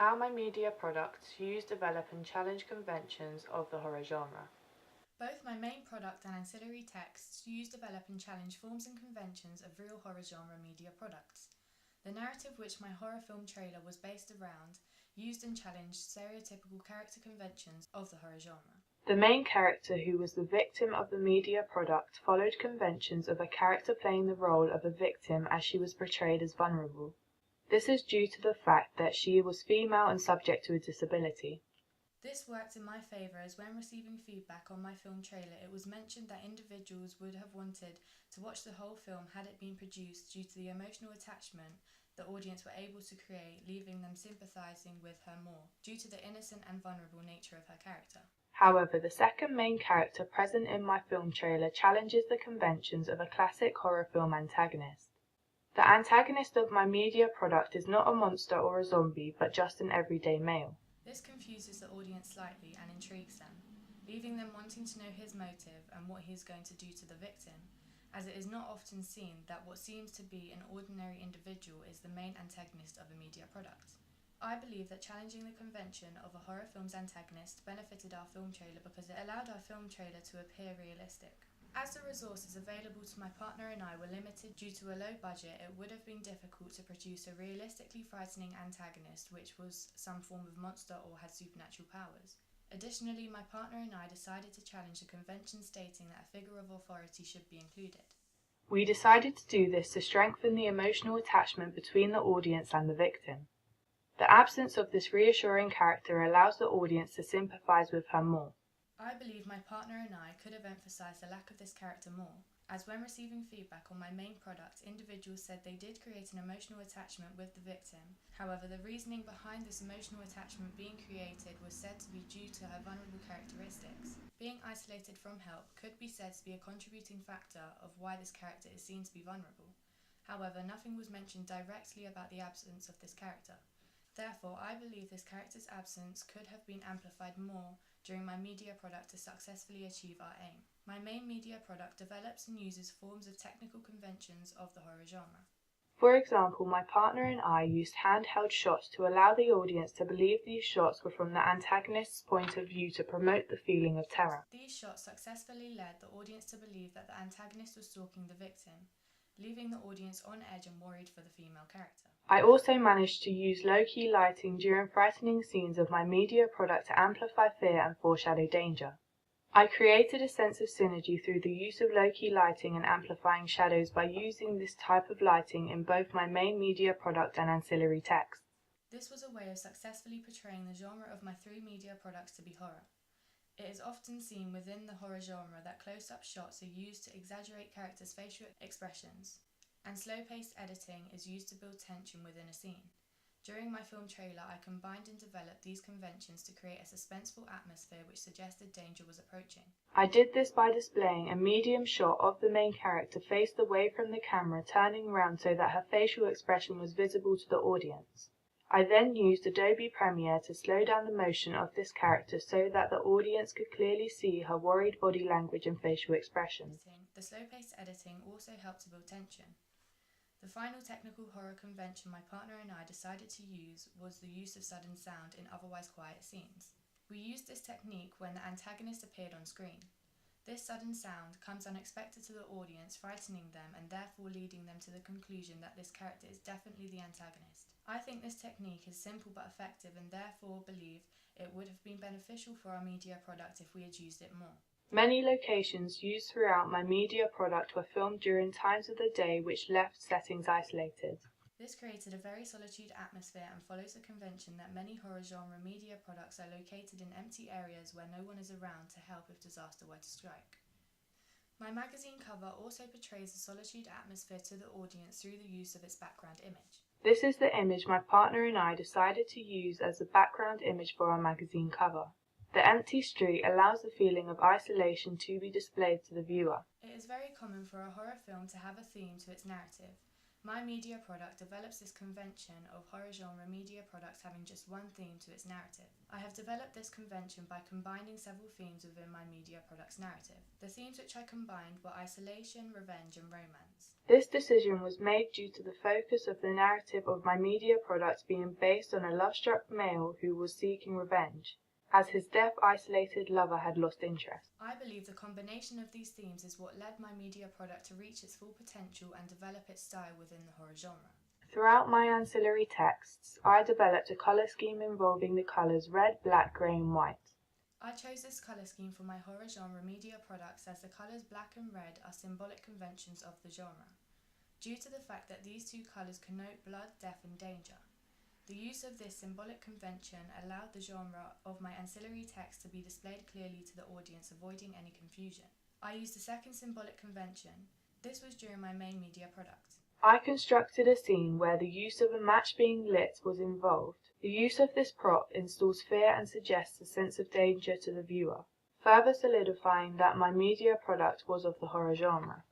how my media products use, develop and challenge conventions of the horror genre. Both my main product and ancillary texts use, develop and challenge forms and conventions of real horror genre media products. The narrative which my horror film trailer was based around used and challenged stereotypical character conventions of the horror genre. The main character, who was the victim of the media product, followed conventions of a character playing the role of a victim as she was portrayed as vulnerable. This is due to the fact that she was female and subject to a disability. This worked in my favour, as when receiving feedback on my film trailer, it was mentioned that individuals would have wanted to watch the whole film had it been produced due to the emotional attachment the audience were able to create, leaving them sympathising with her more, due to the innocent and vulnerable nature of her character. However, the second main character present in my film trailer challenges the conventions of a classic horror film antagonist. The antagonist of my media product is not a monster or a zombie, but just an everyday male. This confuses the audience slightly and intrigues them, leaving them wanting to know his motive and what he is going to do to the victim, as it is not often seen that what seems to be an ordinary individual is the main antagonist of a media product. I believe that challenging the convention of a horror film's antagonist benefited our film trailer because it allowed our film trailer to appear realistic. As the resources available to my partner and I were limited due to a low budget, it would have been difficult to produce a realistically frightening antagonist which was some form of monster or had supernatural powers. Additionally, my partner and I decided to challenge the convention stating that a figure of authority should be included. We decided to do this to strengthen the emotional attachment between the audience and the victim. The absence of this reassuring character allows the audience to sympathize with her more. I believe my partner and I could have emphasized the lack of this character more, as when receiving feedback on my main product, individuals said they did create an emotional attachment with the victim. However, the reasoning behind this emotional attachment being created was said to be due to her vulnerable characteristics. Being isolated from help could be said to be a contributing factor of why this character is seen to be vulnerable. However, nothing was mentioned directly about the absence of this character. Therefore, I believe this character's absence could have been amplified more during my media product to successfully achieve our aim. My main media product develops and uses forms of technical conventions of the horror genre. For example, my partner and I used handheld shots to allow the audience to believe these shots were from the antagonist's point of view to promote the feeling of terror. These shots successfully led the audience to believe that the antagonist was stalking the victim, leaving the audience on edge and worried for the female character. I also managed to use low-key lighting during frightening scenes of my media product to amplify fear and foreshadow danger. I created a sense of synergy through the use of low-key lighting and amplifying shadows by using this type of lighting in both my main media product and ancillary texts. This was a way of successfully portraying the genre of my three media products to be horror. It is often seen within the horror genre that close-up shots are used to exaggerate characters' facial expressions, and slow-paced editing is used to build tension within a scene. During my film trailer, I combined and developed these conventions to create a suspenseful atmosphere which suggested danger was approaching. I did this by displaying a medium shot of the main character faced away from the camera, turning around so that her facial expression was visible to the audience. I then used Adobe Premiere to slow down the motion of this character so that the audience could clearly see her worried body language and facial expressions. The slow-paced editing also helped to build tension. The final technical horror convention my partner and I decided to use was the use of sudden sound in otherwise quiet scenes. We used this technique when the antagonist appeared on screen. This sudden sound comes unexpected to the audience, frightening them and therefore leading them to the conclusion that this character is definitely the antagonist. I think this technique is simple but effective and therefore believe it would have been beneficial for our media product if we had used it more. Many locations used throughout my media product were filmed during times of the day which left settings isolated. This created a very solitude atmosphere and follows the convention that many horror genre media products are located in empty areas where no one is around to help if disaster were to strike. My magazine cover also portrays a solitude atmosphere to the audience through the use of its background image. This is the image my partner and I decided to use as the background image for our magazine cover. The empty street allows the feeling of isolation to be displayed to the viewer. It is very common for a horror film to have a theme to its narrative. My media product develops this convention of horror genre media products having just one theme to its narrative. I have developed this convention by combining several themes within my media product's narrative. The themes which I combined were isolation, revenge, and romance. This decision was made due to the focus of the narrative of my media product being based on a love-struck male who was seeking revenge, as his deaf-isolated lover had lost interest. I believe the combination of these themes is what led my media product to reach its full potential and develop its style within the horror genre. Throughout my ancillary texts, I developed a color scheme involving the colors red, black, grey, and white. I chose this color scheme for my horror genre media products as the colors black and red are symbolic conventions of the genre, due to the fact that these two colors connote blood, death, and danger. The use of this symbolic convention allowed the genre of my ancillary text to be displayed clearly to the audience, avoiding any confusion. I used a second symbolic convention. This was during my main media product. I constructed a scene where the use of a match being lit was involved. The use of this prop installs fear and suggests a sense of danger to the viewer, further solidifying that my media product was of the horror genre.